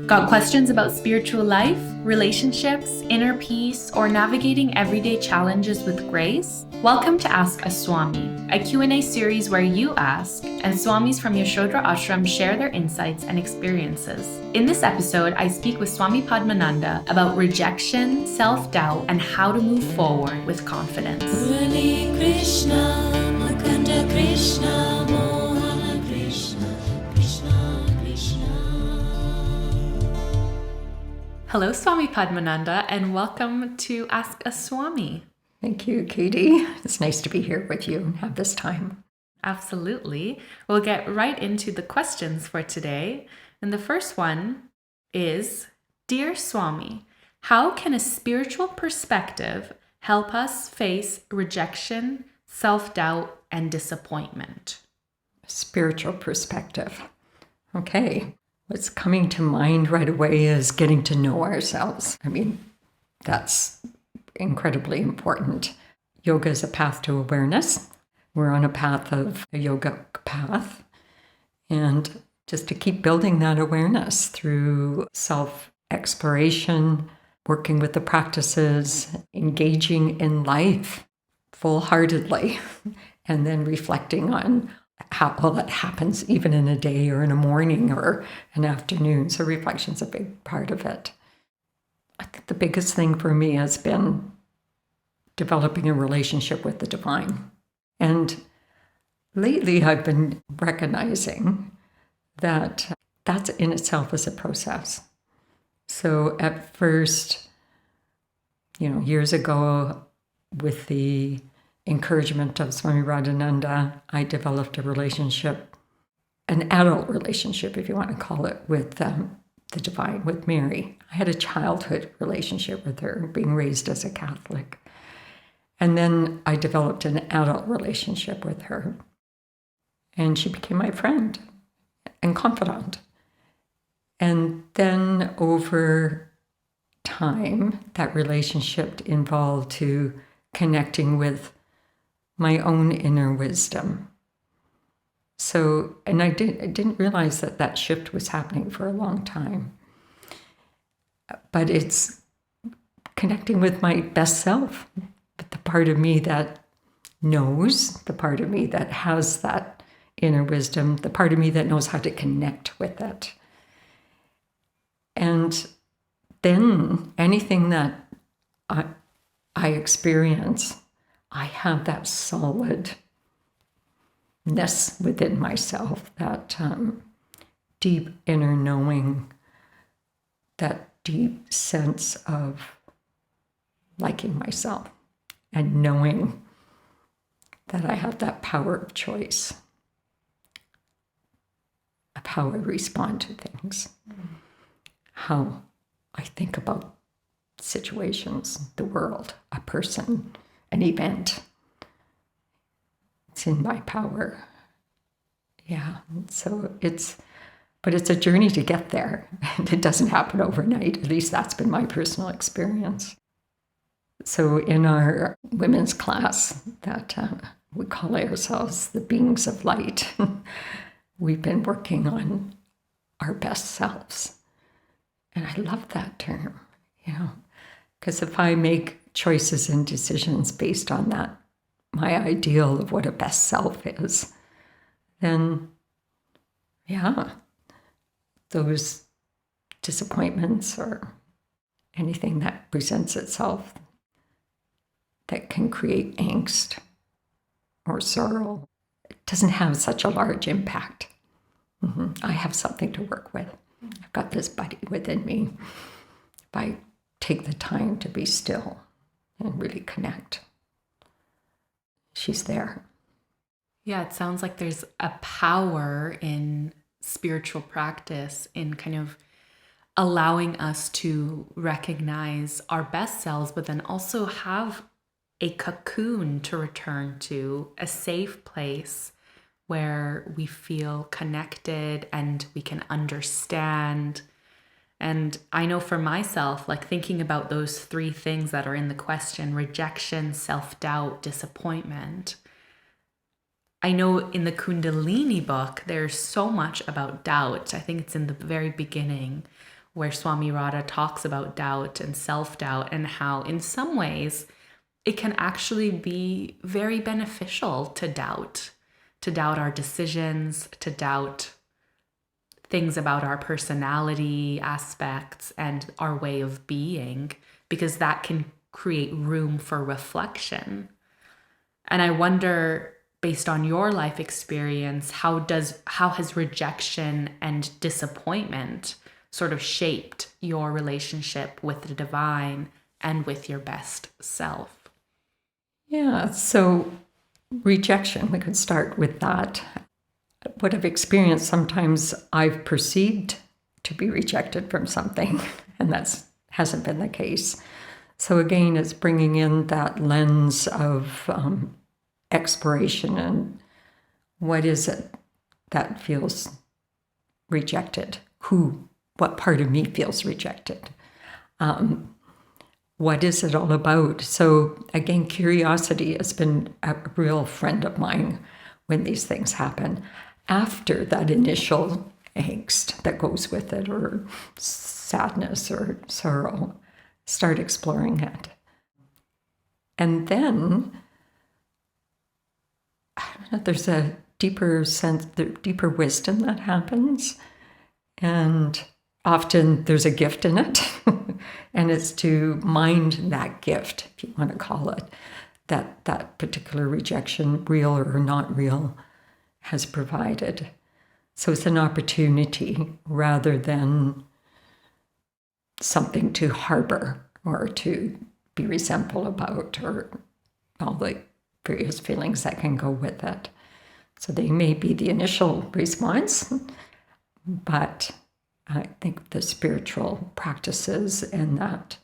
Got questions about spiritual life, relationships, inner peace, or navigating everyday challenges with grace? Welcome to Ask A Swami, a Q&A series where you ask, and Swamis from Yasodhara Ashram share their insights and experiences. In this episode, I speak with Swami Padmananda about rejection, self-doubt, and how to move forward with confidence. Hare Krishna, Mukunda Krishna, Mohana Krishna, Krishna Krishna. Hello, Swami Padmananda, and welcome to Ask A Swami. Thank you, Katie. It's nice to be here with you and have this time. Absolutely. We'll get right into the questions for today. And the first one is, Dear Swami, how can a spiritual perspective help us face rejection, self-doubt, and disappointment? Spiritual perspective. Okay. What's coming to mind right away is getting to know ourselves. That's incredibly important. Yoga is a path to awareness. We're on a path of a yoga path. And just to keep building that awareness through self-exploration, working with the practices, engaging in life full-heartedly, and then reflecting on how all that happens even in a day or in a morning or an afternoon. So reflection's a big part of it. I think the biggest thing for me has been developing a relationship with the divine. And lately I've been recognizing that that in itself is a process. So at first, years ago, with the encouragement of Swami Padmananda, I developed a relationship, an adult relationship, if you want to call it, with the divine, with Mary. I had a childhood relationship with her, being raised as a Catholic. And then I developed an adult relationship with her. And she became my friend and confidant. And then over time, that relationship involved to connecting with my own inner wisdom. So, and I didn't realize that shift was happening for a long time. But it's connecting with my best self, with the part of me that knows, the part of me that has that inner wisdom, the part of me that knows how to connect with it. And then anything that I experience, I have that solidness within myself, that deep inner knowing, that deep sense of liking myself and knowing that I have that power of choice, of how I respond to things, how I think about situations, the world, a person, an event. It's in my power. Yeah, so it's a journey to get there. And it doesn't happen overnight. At least that's been my personal experience. So in our women's class that we call ourselves the beings of light, we've been working on our best selves. And I love that term, because if I make choices and decisions based on that, my ideal of what a best self is, then, those disappointments or anything that presents itself that can create angst or sorrow, it doesn't have such a large impact. I have something to work with. I've got this buddy within me. If I take the time to be still and really connect, she's there. Yeah, it sounds like there's a power in spiritual practice in kind of allowing us to recognize our best selves, but then also have a cocoon to return to, a safe place where we feel connected and we can understand. And I know for myself, like thinking about those three things that are in the question, rejection, self-doubt, disappointment, I know in the Kundalini book, there's so much about doubt. I think it's in the very beginning where Swami Radha talks about doubt and self-doubt, and how in some ways it can actually be very beneficial to doubt our decisions, to doubt things about our personality aspects and our way of being, because that can create room for reflection. And I wonder, based on your life experience, how has rejection and disappointment sort of shaped your relationship with the divine and with your best self? Yeah, so rejection, we could start with that. What I've experienced, sometimes I've perceived to be rejected from something, and that hasn't been the case. So again, it's bringing in that lens of exploration and what is it that feels rejected? What part of me feels rejected? What is it all about? So again, curiosity has been a real friend of mine when these things happen. After that initial angst that goes with it, or sadness or sorrow, start exploring it. And then I don't know, there's a deeper sense, the deeper wisdom that happens. And often there's a gift in it. And it's to mind that gift, if you want to call it, that particular rejection, real or not real, has provided. So it's an opportunity rather than something to harbor or to be resentful about, or all the various feelings that can go with it. So they may be the initial response, but I think the spiritual practices and that,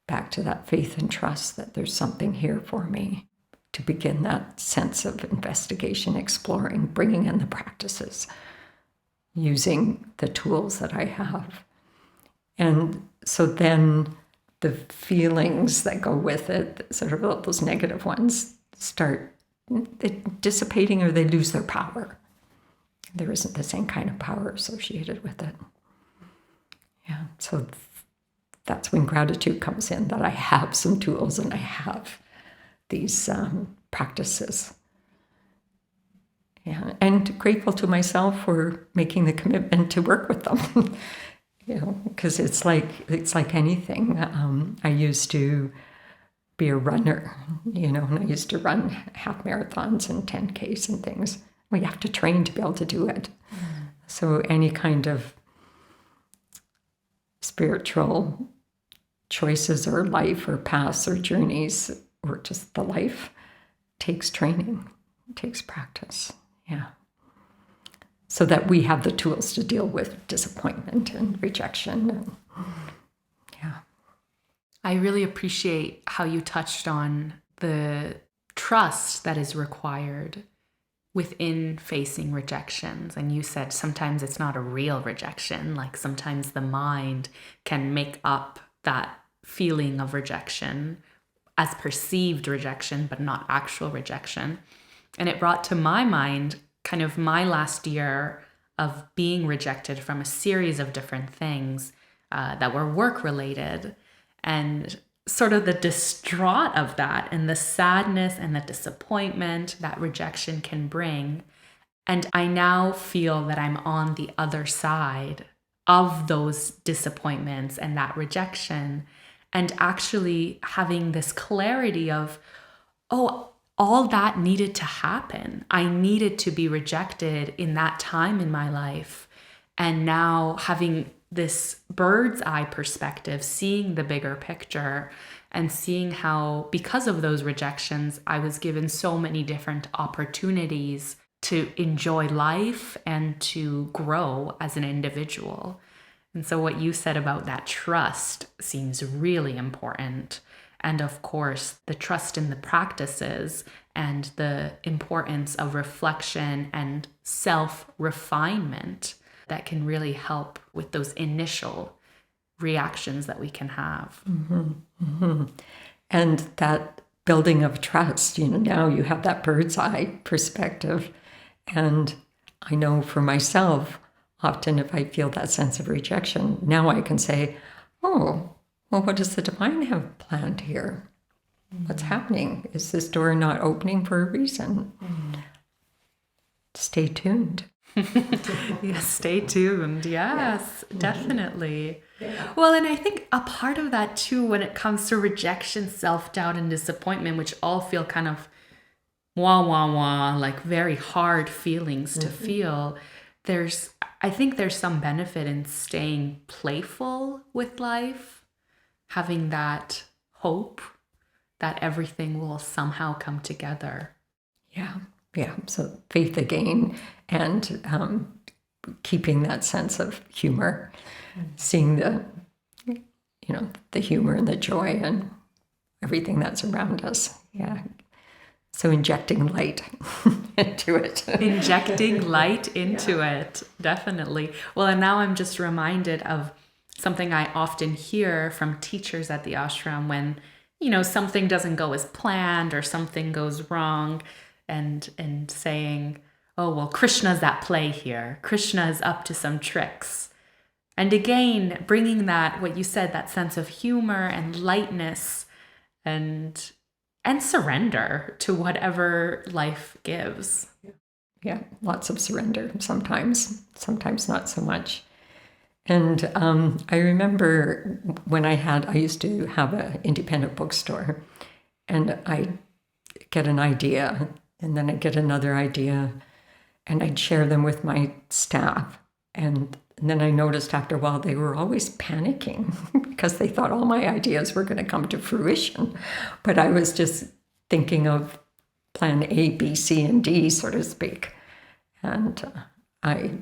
back to that faith and trust that there's something here for me, to begin that sense of investigation, exploring, bringing in the practices, using the tools that I have. And so then the feelings that go with it, sort of those negative ones, start dissipating, or they lose their power. There isn't the same kind of power associated with it. Yeah, so that's when gratitude comes in, that I have some tools and I have these practices. Yeah, and grateful to myself for making the commitment to work with them. Because it's like anything. I used to be a runner, and I used to run half marathons and 10Ks and things. Well, you have to train to be able to do it. So any kind of spiritual choices or life or paths or journeys, or just the life, takes training, takes practice. Yeah. So that we have the tools to deal with disappointment and rejection. Yeah. I really appreciate how you touched on the trust that is required within facing rejections. And you said sometimes it's not a real rejection, like sometimes the mind can make up that feeling of rejection as perceived rejection, but not actual rejection. And it brought to my mind kind of my last year of being rejected from a series of different things that were work related, and sort of the distraught of that and the sadness and the disappointment that rejection can bring. And I now feel that I'm on the other side of those disappointments and that rejection, and actually having this clarity of, oh, all that needed to happen. I needed to be rejected in that time in my life. And now having this bird's eye perspective, seeing the bigger picture and seeing how, because of those rejections, I was given so many different opportunities to enjoy life and to grow as an individual. And so what you said about that trust seems really important. And of course, the trust in the practices and the importance of reflection and self-refinement that can really help with those initial reactions that we can have. Mm-hmm. Mm-hmm. And that building of trust, now you have that bird's eye perspective. And I know for myself, often if I feel that sense of rejection, now I can say, oh, well, what does the divine have planned here? What's happening? Is this door not opening for a reason? Stay tuned. Yes, stay tuned. Yes, definitely. Well, and I think a part of that too, when it comes to rejection, self-doubt, and disappointment, which all feel kind of wah, wah, wah, like very hard feelings to feel, I think there's some benefit in staying playful with life, having that hope that everything will somehow come together. Yeah. So faith again, and keeping that sense of humor, seeing the humor and the joy and everything that's around us. Yeah. So injecting light into it. Injecting light into it, definitely. Well, and now I'm just reminded of something I often hear from teachers at the ashram when, something doesn't go as planned or something goes wrong, and saying, oh, well, Krishna's at play here. Krishna is up to some tricks. And again, bringing that, what you said, that sense of humor and lightness and surrender to whatever life gives. Yeah, lots of surrender sometimes not so much. And I remember when I used to have an independent bookstore, and I get an idea, and then I get another idea, and I'd share them with my staff. And then I noticed after a while they were always panicking because they thought all my ideas were going to come to fruition. But I was just thinking of plan A, B, C, and D, so to speak. And I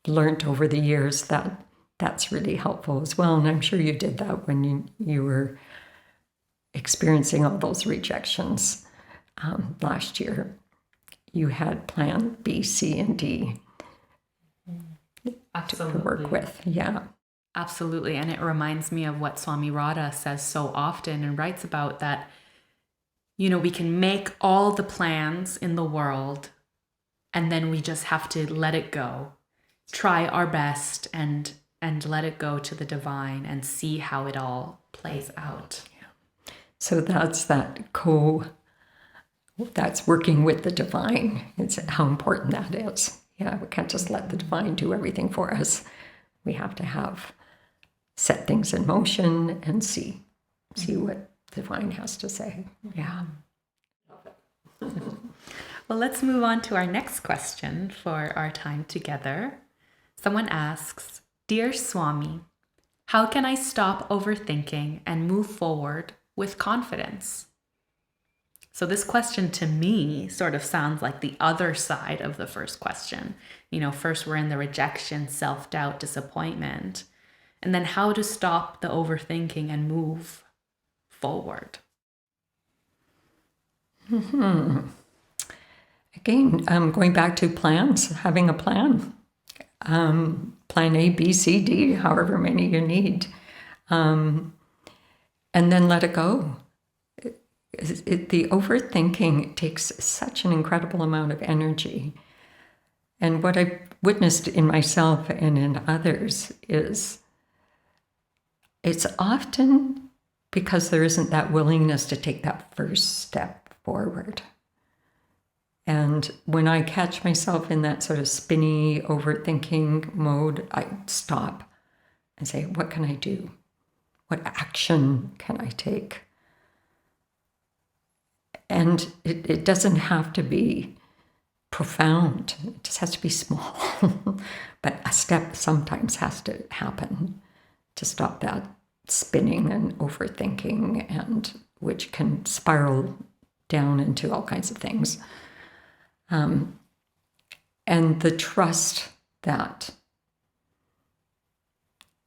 learned over the years that that's really helpful as well. And I'm sure you did that when you were experiencing all those rejections last year. You had plan B, C, and D Absolutely. to work with. Yeah. Absolutely. And it reminds me of what Swami Radha says so often and writes about, that, we can make all the plans in the world and then we just have to let it go, try our best and let it go to the divine and see how it all plays out. Yeah. So that's that's working with the divine. It's how important that is. Yeah, we can't just let the divine do everything for us. We have to set things in motion and see what the divine has to say. Yeah. Well, let's move on to our next question for our time together. Someone asks, Dear Swami, how can I stop overthinking and move forward with confidence? So this question to me sort of sounds like the other side of the first question. First we're in the rejection, self-doubt, disappointment, and then how to stop the overthinking and move forward. Again, going back to plans, having a plan. Plan A, B, C, D, however many you need. And then let it go. The overthinking takes such an incredible amount of energy. And what I've witnessed in myself and in others is it's often because there isn't that willingness to take that first step forward. And when I catch myself in that sort of spinny, overthinking mode, I stop and say, what can I do? What action can I take? And it doesn't have to be profound. It just has to be small. But a step sometimes has to happen to stop that spinning and overthinking, and which can spiral down into all kinds of things. And the trust that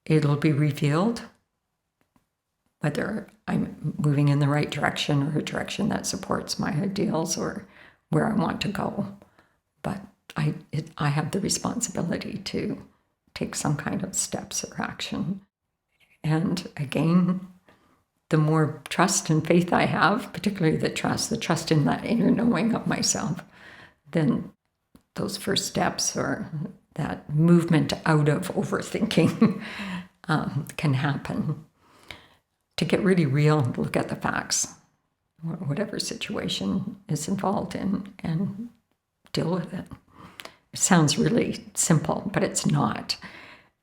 it'll be revealed, whether I'm moving in the right direction or a direction that supports my ideals or where I want to go. But I have the responsibility to take some kind of steps or action. And again, the more trust and faith I have, particularly the trust in that inner knowing of myself, then those first steps or that movement out of overthinking can happen. To get really real, look at the facts, whatever situation is involved in, and deal with it. It sounds really simple, but it's not.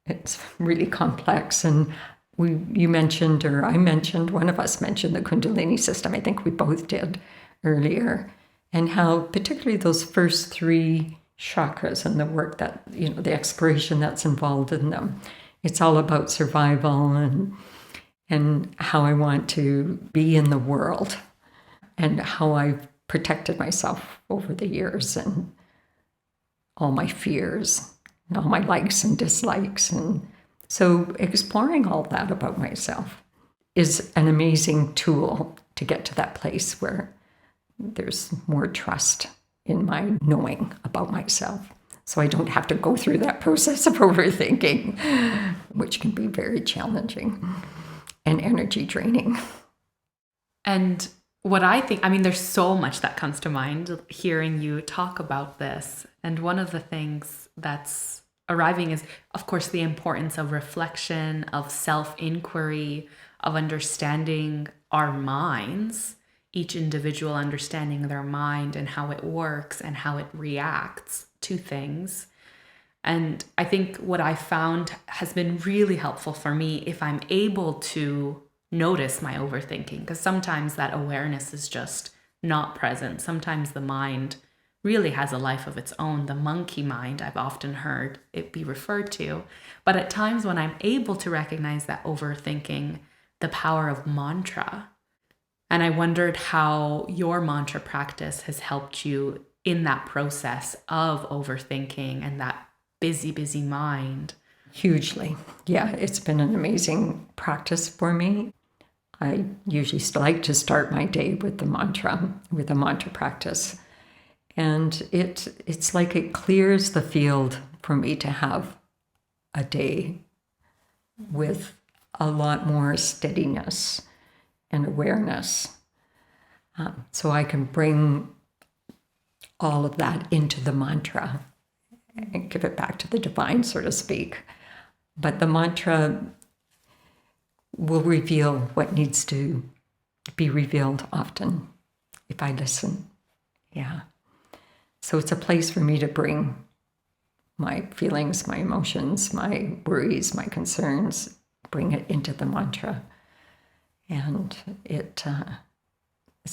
It's really complex. And you mentioned, or I mentioned, one of us mentioned the Kundalini system. I think we both did earlier, and how particularly those first 3 chakras and the work that, the exploration that's involved in them. It's all about survival and how I want to be in the world and how I've protected myself over the years and all my fears and all my likes and dislikes. And so exploring all that about myself is an amazing tool to get to that place where there's more trust in my knowing about myself. So I don't have to go through that process of overthinking, which can be very challenging and energy draining. And what I think, there's so much that comes to mind hearing you talk about this. And one of the things that's arriving is, of course, the importance of reflection, of self-inquiry, of understanding our minds, each individual understanding their mind and how it works and how it reacts to things. And I think what I found has been really helpful for me if I'm able to notice my overthinking, because sometimes that awareness is just not present. Sometimes the mind really has a life of its own, the monkey mind, I've often heard it be referred to. But at times when I'm able to recognize that overthinking, the power of mantra. And I wondered how your mantra practice has helped you in that process of overthinking and that busy, busy mind. Hugely. Yeah, it's been an amazing practice for me. I usually like to start my day with a mantra practice. And it's like it clears the field for me to have a day with a lot more steadiness and awareness. So I can bring all of that into the mantra and give it back to the divine, so to speak. But the mantra will reveal what needs to be revealed often if I listen. Yeah. So it's a place for me to bring my feelings, my emotions, my worries, my concerns, bring it into the mantra. And it's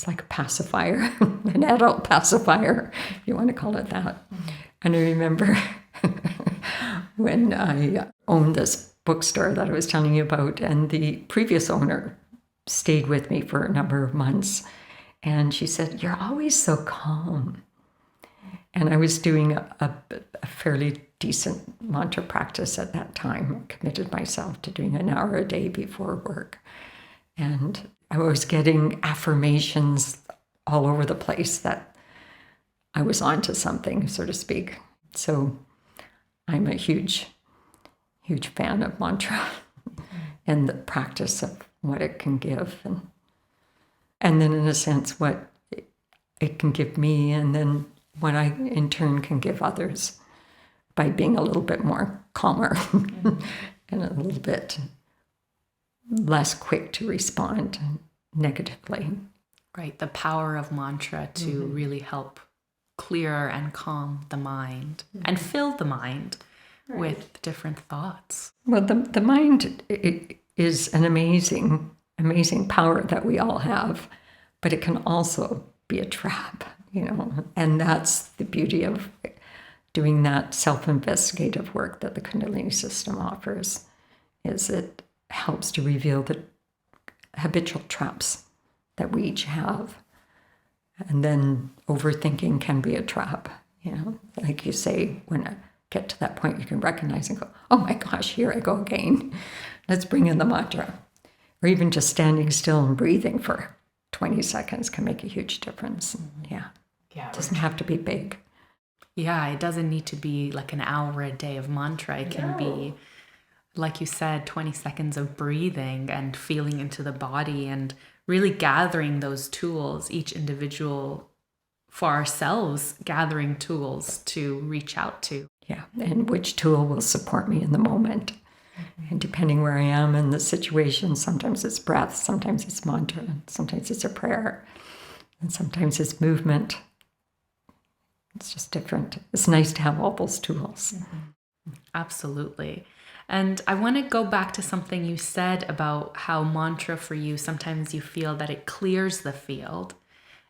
like a pacifier, an adult pacifier, if you want to call it that. Mm-hmm. And I remember when I owned this bookstore that I was telling you about, and the previous owner stayed with me for a number of months. And she said, "You're always so calm." And I was doing a fairly decent mantra practice at that time. I committed myself to doing an hour a day before work. And I was getting affirmations all over the place that I was onto something, so to speak. So I'm a huge, huge fan of mantra and the practice of what it can give. And then in a sense, what it can give me, and then what I in turn can give others by being a little bit more calmer and a little bit less quick to respond negatively. Right, the power of mantra to really help clear and calm the mind and fill the mind with different thoughts. Well, the mind is an amazing, amazing power that we all have, but it can also be a trap, and that's the beauty of doing that self-investigative work that the Kundalini system offers, is it helps to reveal the habitual traps that we each have. And then overthinking can be a trap, like you say, when I get to that point, you can recognize and go, "Oh my gosh, here I go again. Let's bring in the mantra." Or even just standing still and breathing for 20 seconds can make a huge difference. Yeah. It doesn't have to be big. Yeah, it doesn't need to be like an hour a day of mantra. It can be, like you said, 20 seconds of breathing and feeling into the body and really gathering those tools, each individual for ourselves gathering tools to reach out to. Yeah, and which tool will support me in the moment. And depending where I am in the situation, sometimes it's breath, sometimes it's mantra, sometimes it's a prayer, and sometimes it's movement. It's just different. It's nice to have all those tools. Absolutely. And I want to go back to something you said about how mantra for you, sometimes you feel that it clears the field.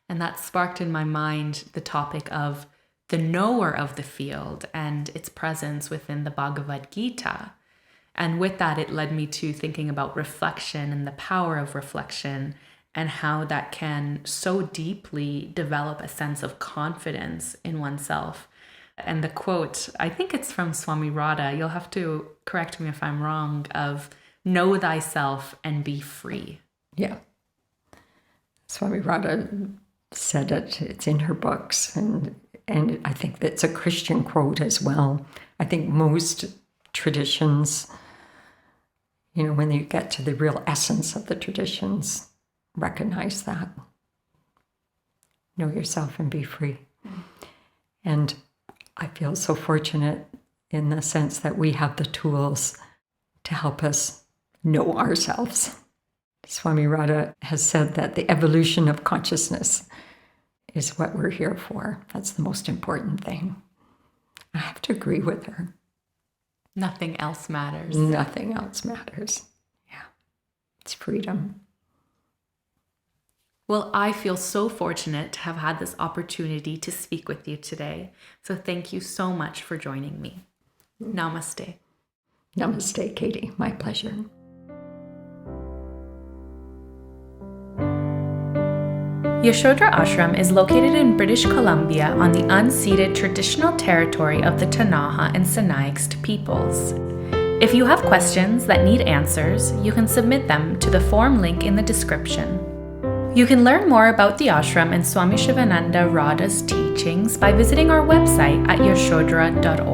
And that sparked in my mind the topic of the knower of the field and its presence within the Bhagavad Gita. And with that, it led me to thinking about reflection and the power of reflection and how that can so deeply develop a sense of confidence in oneself. And the quote, I think it's from Swami Radha, you'll have to correct me if I'm wrong, of know thyself and be free. Yeah. Swami Radha said it. It's in her books. And I think that's a Christian quote as well. I think most traditions, when you get to the real essence of the traditions, recognize that. Know yourself and be free. And I feel so fortunate in the sense that we have the tools to help us know ourselves. Swami Radha has said that the evolution of consciousness is what we're here for. That's the most important thing. I have to agree with her. Nothing else matters. Nothing else matters. Yeah. It's freedom. Well, I feel so fortunate to have had this opportunity to speak with you today. So thank you so much for joining me. Namaste. Namaste, Katie. My pleasure. Yasodhara Ashram is located in British Columbia on the unceded traditional territory of the Ktunaxa and Sinixt peoples. If you have questions that need answers, you can submit them to the form link in the description. You can learn more about the ashram and Swami Shivananda Radha's teachings by visiting our website at yasodhara.org.